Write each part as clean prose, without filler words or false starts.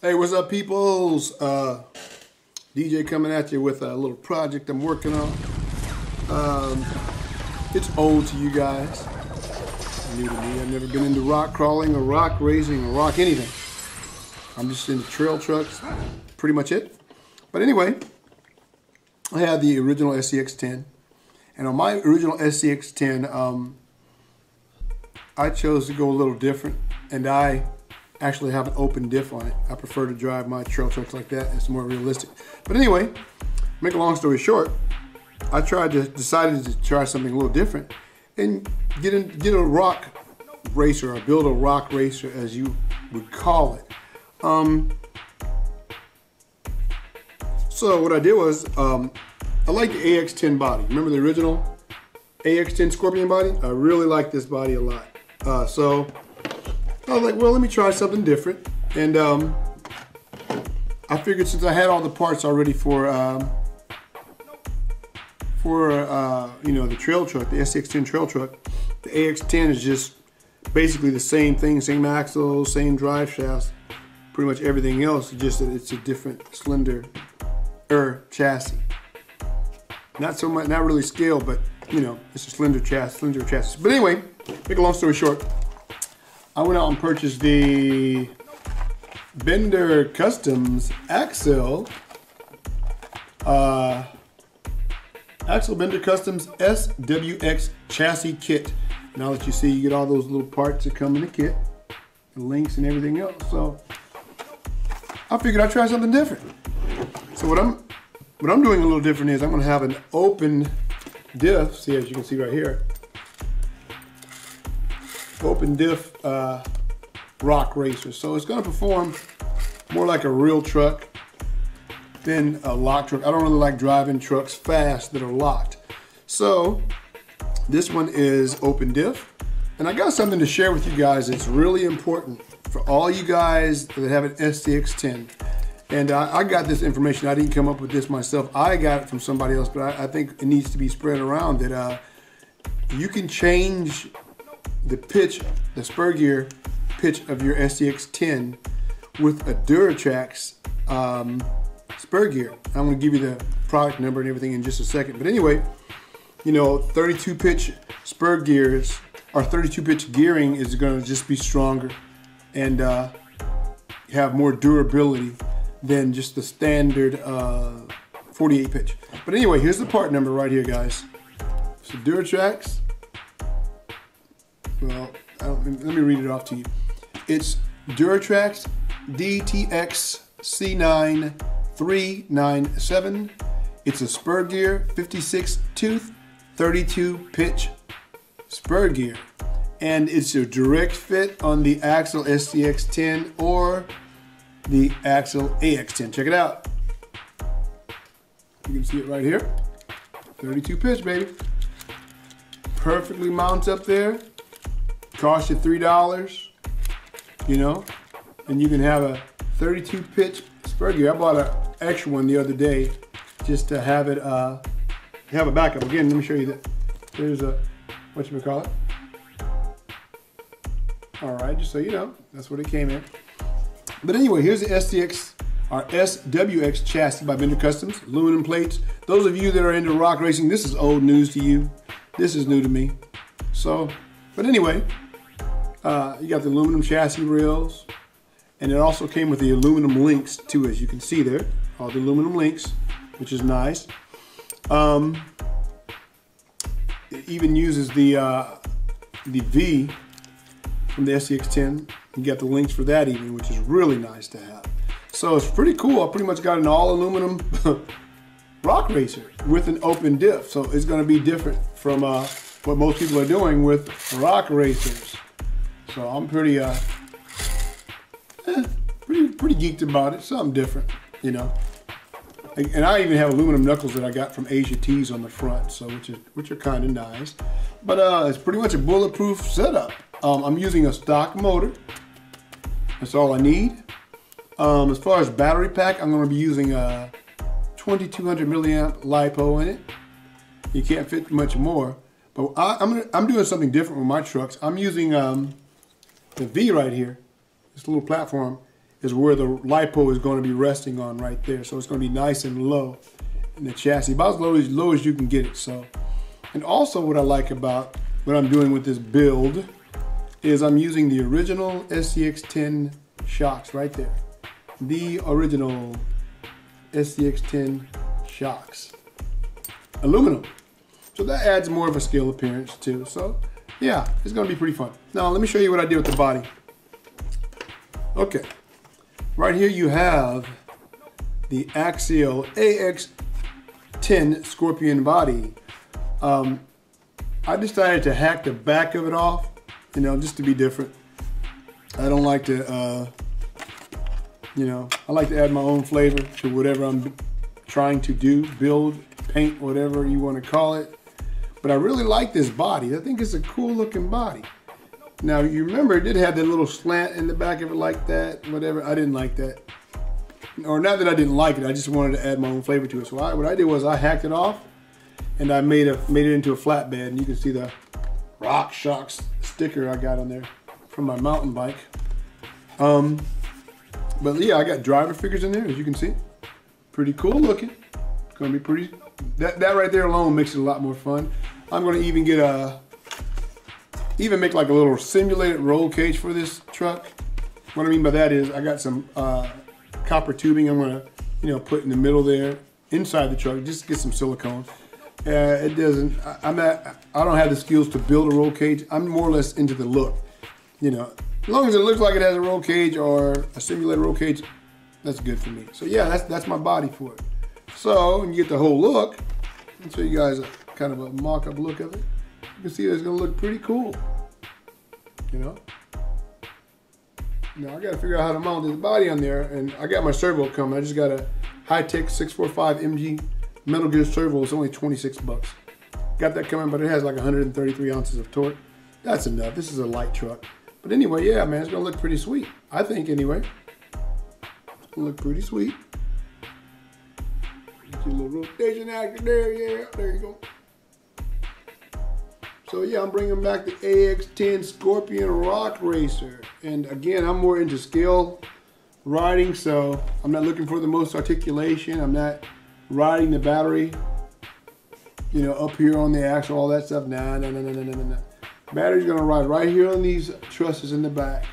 Hey, what's up, peoples? DJ coming at you with a little project I'm working on. It's old to you guys, new to me. I've never been into rock crawling or rock racing or rock anything. I'm just into trail trucks, pretty much it. But anyway, I had the original SCX10, and on my original SCX10, I chose to go a little different, and I actually have an open diff on it. I prefer to drive my trail trucks like that. It's more realistic. But anyway, make a long story short, I decided to try something a little different and get a rock racer, or build a rock racer as you would call it. So what I did was, I like the AX10 body. Remember the original AX10 Scorpion body? I really like this body a lot. So I was like, well, let me try something different. And I figured since I had all the parts already for you know, the trail truck, the SCX10 trail truck, the AX10 is just basically the same thing, same axle, same drive shafts, pretty much everything else, just that it's a different slender chassis. Not so much, not really scale, but you know, it's a slender chassis. But anyway, make a long story short, I went out and purchased the Bender Customs Axial Bender Customs SWX chassis kit. Now that you see, you get all those little parts that come in the kit, the links and everything else. So I figured I'd try something different. So what I'm doing a little different is I'm going to have an open diff. See, as you can see right here, open diff rock racer. So it's going to perform more like a real truck than a locked truck. I don't really like driving trucks fast that are locked. So this one is open diff, and I got something to share with you guys that's really important for all you guys that have an SCX10. And I got this information. I didn't come up with this myself. I got it from somebody else, but I think it needs to be spread around that you can change the pitch, the spur gear pitch of your SCX10 with a Duratrax spur gear. I'm going to give you the product number and everything in just a second. But anyway, you know, 32 pitch spur gears or 32 pitch gearing is going to just be stronger and have more durability than just the standard 48 pitch. But anyway, here's the part number right here, guys. So Duratrax. Well, let me read it off to you. It's Duratrax DTX C9397. It's a spur gear, 56 tooth, 32 pitch spur gear. And it's a direct fit on the Axial SCX10 or the Axial Ax10. Check it out. You can see it right here. 32 pitch, baby. Perfectly mounts up there. Cost you $3, you know, and you can have a 32 pitch spur gear. I bought an extra one the other day just to have it, have a backup. Again, let me show you that. There's a, whatchamacallit. All right, just so you know, that's what it came in. But anyway, here's the SCX, or SWX chassis by Bender Customs, aluminum plates. Those of you that are into rock racing, this is old news to you. This is new to me. So, but anyway, you got the aluminum chassis rails, and it also came with the aluminum links too, as you can see there. All the aluminum links, which is nice. It even uses the V from the SCX10. You got the links for that even, which is really nice to have. So it's pretty cool. I pretty much got an all aluminum rock racer with an open diff. So it's going to be different from what most people are doing with rock racers. So I'm pretty geeked about it. Something different, you know. And I even have aluminum knuckles that I got from Asia Tees on the front, so which are kind of nice. But it's pretty much a bulletproof setup. I'm using a stock motor. That's all I need. As far as battery pack, I'm going to be using a 2200 milliamp LiPo in it. You can't fit much more. But I'm doing something different with my trucks. I'm using the V right here, this little platform, is where the lipo is going to be resting on right there. So it's going to be nice and low in the chassis, about as low as you can get it. So, and also what I like about what I'm doing with this build is I'm using the original SCX10 shocks right there. The original SCX10 shocks. Aluminum. So that adds more of a scale appearance too. So yeah, it's gonna be pretty fun. Now let me show you what I did with the body. Okay, right here you have the Axial Ax10 Scorpion body. I decided to hack the back of it off, you know, just to be different. I don't like to, you know, I like to add my own flavor to whatever I'm trying to do, build, paint, whatever you want to call it. But I really like this body. I think it's a cool looking body. Now you remember it did have that little slant in the back of it like that, whatever. I didn't like that. Or not that I didn't like it, I just wanted to add my own flavor to it. So what I did was I hacked it off and I made it into a flatbed, and you can see the Rock Shocks sticker I got on there from my mountain bike. But yeah, I got driver figures in there, as you can see. Pretty cool looking. It's gonna be pretty, that right there alone makes it a lot more fun. I'm gonna even get make like a little simulated roll cage for this truck. What I mean by that is I got some copper tubing I'm gonna, you know, put in the middle there inside the truck, just to get some silicone. It doesn't, I don't have the skills to build a roll cage. I'm more or less into the look, you know. As long as it looks like it has a roll cage or a simulated roll cage, that's good for me. So yeah, that's my body for it. So when you get the whole look, I'll show you guys kind of a mock-up look of it. You can see it's gonna look pretty cool, you know. Now I gotta figure out how to mount this body on there, and I got my servo coming. I just got a high-tech 645 MG Metal Gear servo. It's only 26 bucks. Got that coming, but it has like 133 ounces of torque. That's enough. This is a light truck. But anyway, yeah, man, it's gonna look pretty sweet. I think anyway. It's gonna look pretty sweet. Get your little rotation action there, yeah, there you go. So yeah, I'm bringing back the AX10 Scorpion Rock Racer. And again, I'm more into scale riding, so I'm not looking for the most articulation. I'm not riding the battery, you know, up here on the axle, all that stuff. Nah. Battery's gonna ride right here on these trusses in the back.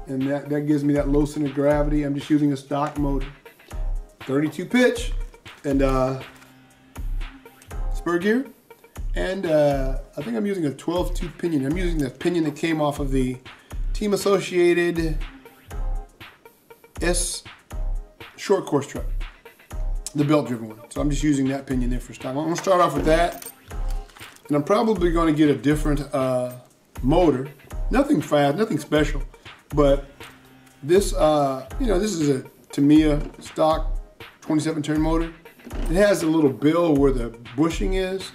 And that gives me that low center of gravity. I'm just using a stock motor. 32 pitch and spur gear. And I think I'm using a 12-tooth pinion. I'm using the pinion that came off of the Team Associated S short course truck, the belt-driven one. So I'm just using that pinion there for stock. I'm gonna start off with that. And I'm probably gonna get a different motor. Nothing fast, nothing special. But this, you know, this is a Tamiya stock 27-turn motor. It has a little bill where the bushing is.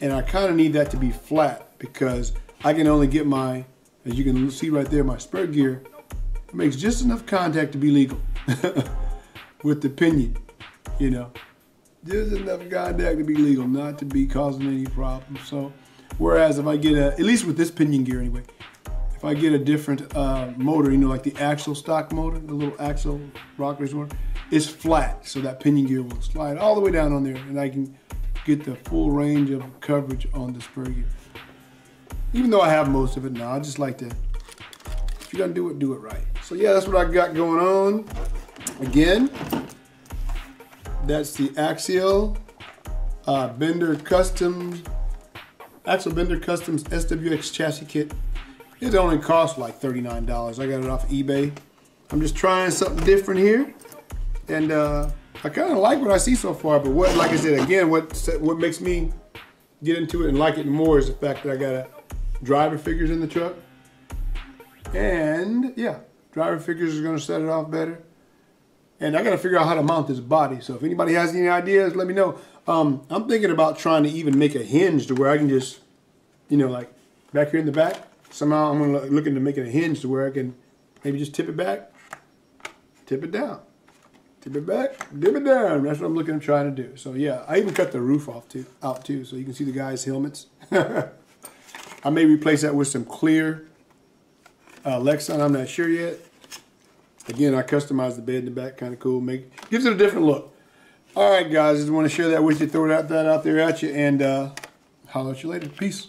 And I kind of need that to be flat because I can only get my, as you can see right there, my spur gear makes just enough contact to be legal with the pinion, you know. Just enough contact to be legal, not to be causing any problems. So, whereas if I get at least with this pinion gear anyway, if I get a different motor, you know, like the Axial stock motor, the little Axial rock racer motor, it's flat. So that pinion gear will slide all the way down on there and I can get the full range of coverage on the spur gear. Even though I have most of it now, I just like to, if you're gonna do it right. So yeah, that's what I got going on. Again, that's the Axial Bender Customs SWX chassis kit. It only cost like $39. I got it off eBay. I'm just trying something different here. And I kind of like what I see so far, but what, like I said, again, what makes me get into it and like it more is the fact that I got driver figures in the truck. And yeah, driver figures is gonna set it off better. And I gotta figure out how to mount this body. So if anybody has any ideas, let me know. I'm thinking about trying to even make a hinge to where I can just, you know, like back here in the back, somehow I'm looking to make it a hinge to where I can maybe just tip it back, tip it down. Tip it back, dip it down. That's what I'm looking at trying to do. So yeah, I even cut the roof off out too, so you can see the guys' helmets. I may replace that with some clear Lexan. I'm not sure yet. Again, I customized the bed in the back, kind of cool. Gives it a different look. All right, guys, just want to share that with you, throw that out there at you, and holler at you later. Peace.